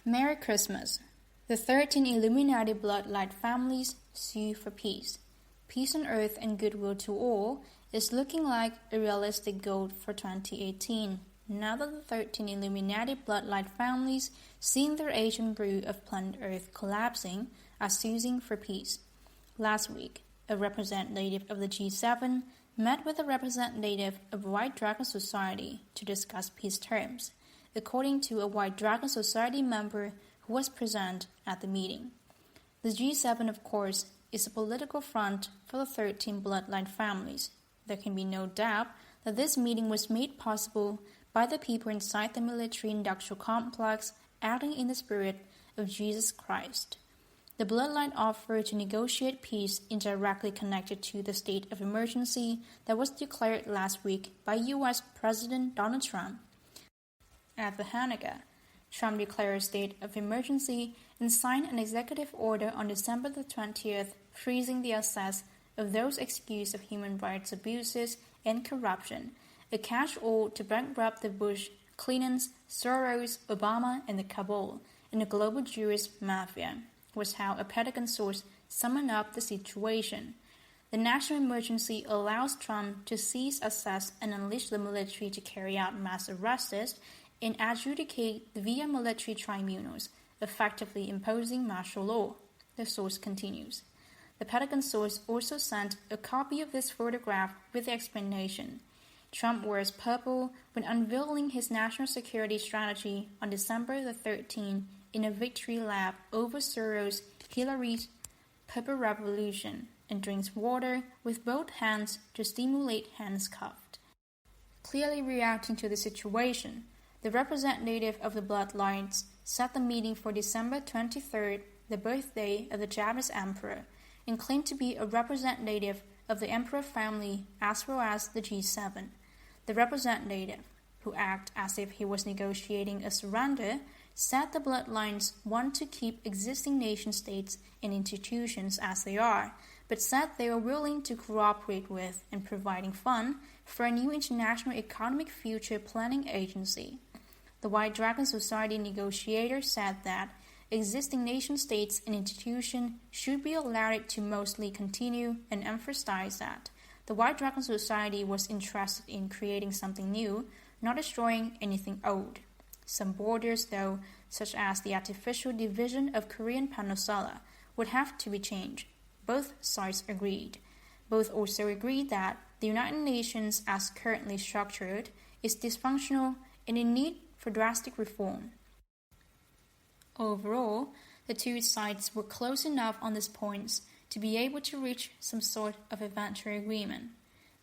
Merry Christmas. The 13 Illuminati bloodline families sue for peace. Peace on earth and goodwill to all is looking like a realistic goal for 2018. Now that the 13 Illuminati bloodline families, seeing their ancient brew of planet Earth collapsing, are suing for peace. Last week, a representative of the G7 met with a representative of White Dragon Society to discuss peace terms, according to a White Dragon Society member who was present at the meeting. The G7, of course, is a political front for the 13 bloodline families. There can be no doubt that this meeting was made possible by the people inside the military-industrial complex acting in the spirit of Jesus Christ. The bloodline offer to negotiate peace indirectly connected to the state of emergency that was declared last week by U.S. President Donald Trump. At the Hanukkah, Trump declared a state of emergency and signed an executive order on December the 20th, freezing the access of those accused of human rights abuses and corruption, a catch-all to bankrupt the Bush, Clintons, Soros, Obama, and the cabal, and the global Jewish mafia, was how a Pentagon source summed up the situation. The national emergency allows Trump to seize access and unleash the military to carry out mass arrests and adjudicate via military tribunals, effectively imposing martial law, the source continues. The Pentagon source also sent a copy of this photograph with the explanation. Trump wears purple when unveiling his national security strategy on December the 13th in a victory lap over Soros, Hillary's Purple Revolution, and drinks water with both hands to stimulate hands cuffed. Clearly reacting to the situation, the representative of the bloodlines set the meeting for December 23rd, the birthday of the Japanese emperor, and claimed to be a representative of the emperor family as well as the G7. The representative, who acted as if he was negotiating a surrender, said the bloodlines want to keep existing nation-states and institutions as they are, but said they are willing to cooperate with and providing funds for a new international economic future planning agency. The White Dragon Society negotiator said that existing nation-states and institutions should be allowed to mostly continue and emphasized that the White Dragon Society was interested in creating something new, not destroying anything old. Some borders, though, such as the artificial division of Korean Peninsula, would have to be changed. Both sides agreed. Both also agreed that the United Nations, as currently structured, is dysfunctional and in need for drastic reform. Overall, the two sides were close enough on these points to be able to reach some sort of eventual agreement.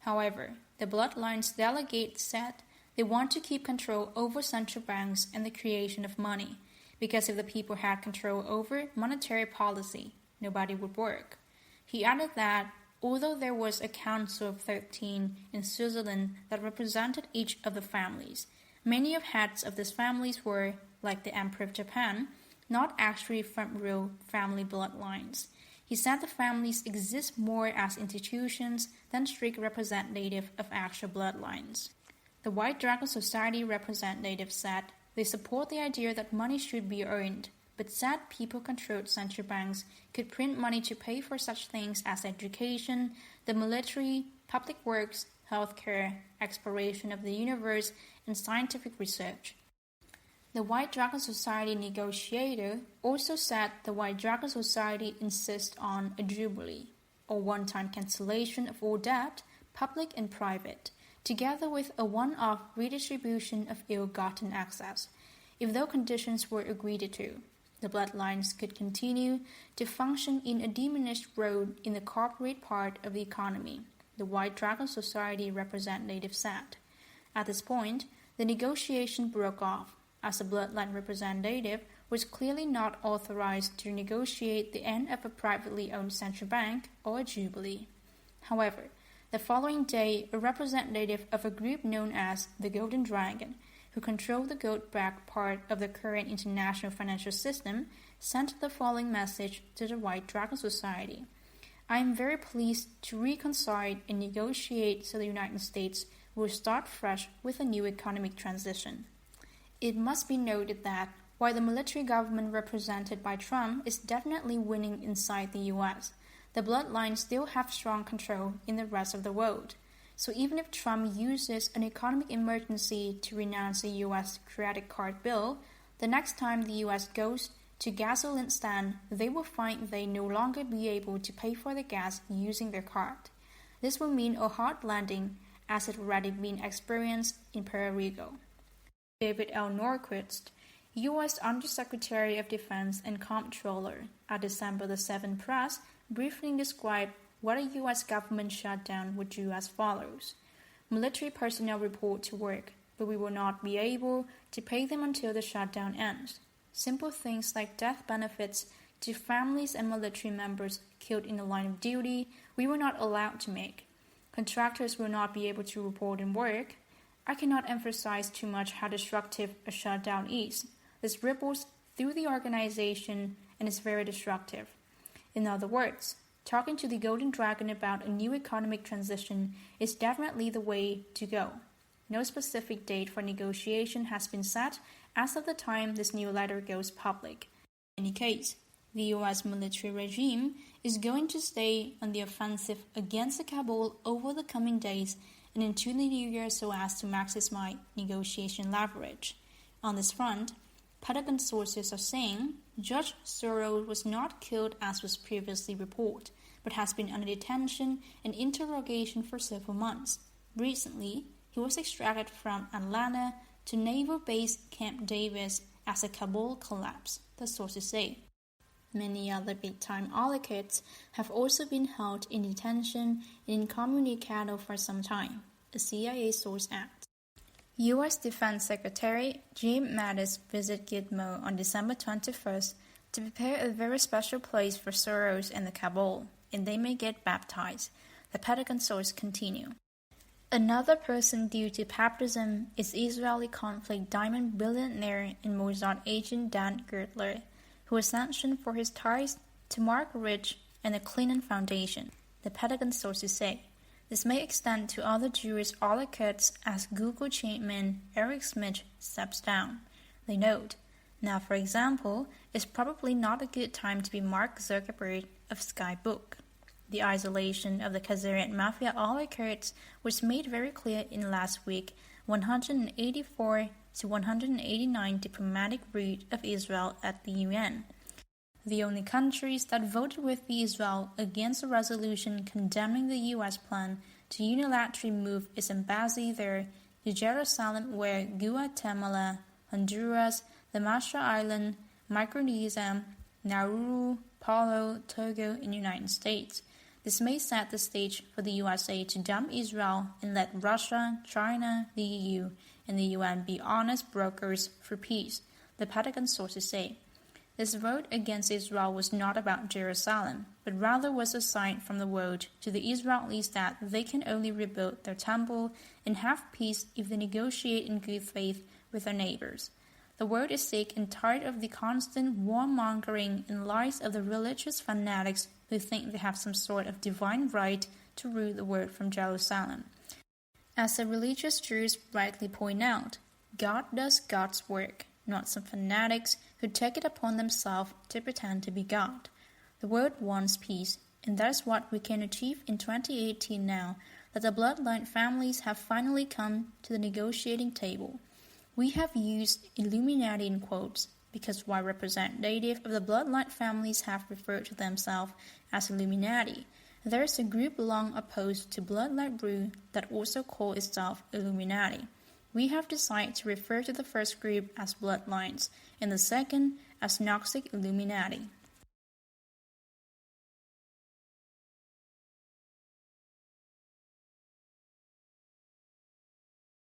However, the bloodlines delegate said they want to keep control over central banks and the creation of money, because if the people had control over monetary policy, nobody would work. He added that although there was a council of 13 in Switzerland that represented each of the families, many of heads of these families were, like the Emperor of Japan, not actually from real family bloodlines. He said the families exist more as institutions than strict representative of actual bloodlines. The White Dragon Society representative said they support the idea that money should be earned, but said people-controlled central banks could print money to pay for such things as education, the military, public works, healthcare, exploration of the universe, and scientific research. The White Dragon Society negotiator also said the White Dragon Society insists on a jubilee, or one-time cancellation of all debt, public and private, together with a one-off redistribution of ill-gotten access. If those conditions were agreed to, the bloodlines could continue to function in a diminished role in the corporate part of the economy, the White Dragon Society representative said. At this point, the negotiation broke off, as the bloodline representative was clearly not authorized to negotiate the end of a privately owned central bank or a jubilee. However, the following day, a representative of a group known as the Golden Dragon, who controlled the gold-backed part of the current international financial system, sent the following message to the White Dragon Society. I am very pleased to reconcile and negotiate so the United States will start fresh with a new economic transition. It must be noted that While the military government represented by Trump is definitely winning inside the US, the bloodlines still have strong control in the rest of the world. So even if Trump uses an economic emergency to renounce the US credit card bill, the next time the US goes to gasoline stand, they will find they no longer be able to pay for the gas using their card. This will mean a hard landing, as it already been experienced in Puerto Rico. David L. Norquist, U.S. Undersecretary of Defense and Comptroller, at December the 7th press, briefly described what a U.S. government shutdown would do as follows. Military personnel report to work, but we will not be able to pay them until the shutdown ends. Simple things like death benefits to families and military members killed in the line of duty, we were not allowed to make. Contractors will not be able to report and work. I cannot emphasize too much how destructive a shutdown is. This ripples through the organization and is very destructive. In other words, talking to the Golden Dragon about a new economic transition is definitely the way to go. No specific date for negotiation has been set as of the time this new letter goes public. In any case, the U.S. military regime is going to stay on the offensive against Kabul over the coming days and into the new year so as to maximize negotiation leverage. On this front, Pentagon sources are saying Judge Soros was not killed as was previously reported, but has been under detention and interrogation for several months. Recently, he was extracted from Atlanta to Naval Base Camp Davis as the Kabul collapsed, the sources say. Many other big-time oligarchs have also been held in detention and incommunicado for some time, a CIA source adds. U.S. Defense Secretary Jim Mattis visited Gitmo on December 21st to prepare a very special place for Soros and the Kabul, and they may get baptized, the Pentagon source continued. Another person due to baptism is Israeli conflict diamond billionaire and Mossad agent Dan Gertler, who was sanctioned for his ties to Mark Rich and the Clinton Foundation, the Pentagon sources say. This may extend to other Jewish oligarchs as Google chairman Eric Schmidt steps down. They note, now for example, it's probably not a good time to be Mark Zuckerberg of Skybook. The isolation of the Khazarian mafia oligarchs was made very clear in last week 184 to 189 diplomatic route of Israel at the UN. The only countries that voted with Israel against a resolution condemning the U.S. plan to unilaterally move its embassy there to Jerusalem were Guatemala, Honduras, the Marshall Islands, Micronesia, Nauru, Palau, Togo, and United States. This may set the stage for the USA to dump Israel and let Russia, China, the EU, and the UN be honest brokers for peace, the Pentagon sources say. This vote against Israel was not about Jerusalem, but rather was a sign from the world to the Israelis that they can only rebuild their temple and have peace if they negotiate in good faith with their neighbors. The world is sick and tired of the constant warmongering and lies of the religious fanatics who think they have some sort of divine right to rule the world from Jerusalem. As the religious Jews rightly point out, God does God's work, not some fanatics who take it upon themselves to pretend to be God. The world wants peace, and that is what we can achieve in 2018 now that the bloodline families have finally come to the negotiating table. We have used Illuminati in quotes because while representatives of the bloodline families have referred to themselves as Illuminati, there is a group long opposed to bloodline rule that also call itself Illuminati. We have decided to refer to the first group as bloodlines and the second as Gnostic Illuminati.